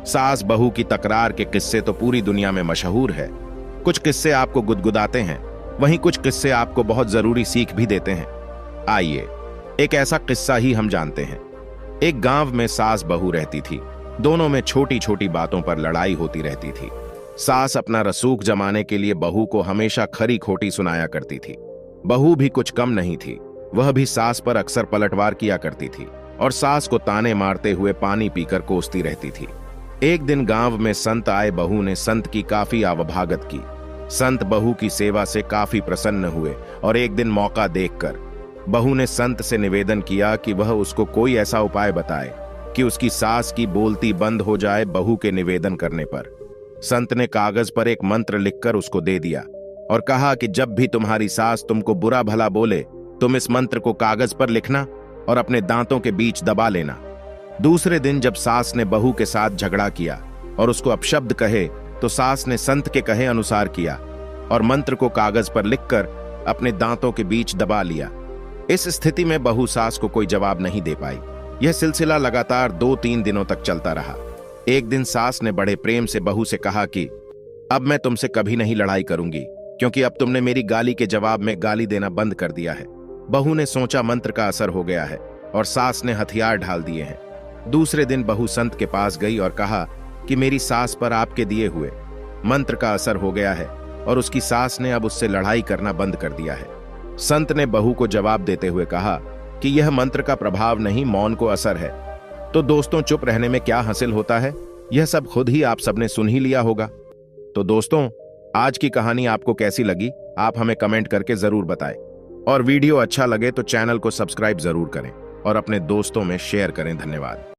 सास बहू की तकरार के किस्से तो पूरी दुनिया में मशहूर है। कुछ किस्से आपको गुदगुदाते हैं, वहीं कुछ किस्से आपको बहुत जरूरी सीख भी देते हैं। आइए एक ऐसा किस्सा ही हम जानते हैं। एक गांव में सास बहू रहती थी। दोनों में छोटी छोटी बातों पर लड़ाई होती रहती थी। सास अपना रसूख जमाने के लिए बहू को हमेशा खरी खोटी सुनाया करती थी। बहू भी कुछ कम नहीं थी, वह भी सास पर अक्सर पलटवार किया करती थी और सास को ताने मारते हुए पानी पीकर कोसती रहती थी। एक दिन गांव में संत आए। बहू ने संत की काफी आवभागत की। संत बहू की सेवा से काफी प्रसन्न हुए और एक दिन मौका देखकर बहू ने संत से निवेदन किया कि वह उसको कोई ऐसा उपाय बताए कि उसकी सास की बोलती बंद हो जाए। बहू के निवेदन करने पर संत ने कागज पर एक मंत्र लिखकर उसको दे दिया और कहा कि जब भी तुम्हारी सास तुमको बुरा भला बोले, तुम इस मंत्र को कागज पर लिखना और अपने दांतों के बीच दबा लेना। दूसरे दिन जब सास ने बहू के साथ झगड़ा किया और उसको अपशब्द कहे, तो सास ने संत के कहे अनुसार किया और मंत्र को कागज पर लिखकर अपने दांतों के बीच दबा लिया। इस स्थिति में बहू सास को कोई जवाब नहीं दे पाई। यह सिलसिला लगातार 2-3 दिनों तक चलता रहा। एक दिन सास ने बड़े प्रेम से बहू से कहा कि अब मैं तुमसे कभी नहीं लड़ाई करूंगी, क्योंकि अब तुमने मेरी गाली के जवाब में गाली देना बंद कर दिया है। बहू ने सोचा मंत्र का असर हो गया है और सास ने हथियार ढाल दिए हैं। दूसरे दिन बहू संत के पास गई और कहा कि मेरी सास पर आपके दिए हुए मंत्र का असर हो गया है और उसकी सास ने अब उससे लड़ाई करना बंद कर दिया है। संत ने बहू को जवाब देते हुए कहा कि यह मंत्र का प्रभाव नहीं, मौन को असर है। तो दोस्तों, चुप रहने में क्या हासिल होता है, यह सब खुद ही आप सबने सुन ही लिया होगा। तो दोस्तों, आज की कहानी आपको कैसी लगी, आप हमें कमेंट करके जरूर बताएं और वीडियो अच्छा लगे तो चैनल को सब्सक्राइब जरूर करें और अपने दोस्तों में शेयर करें। धन्यवाद।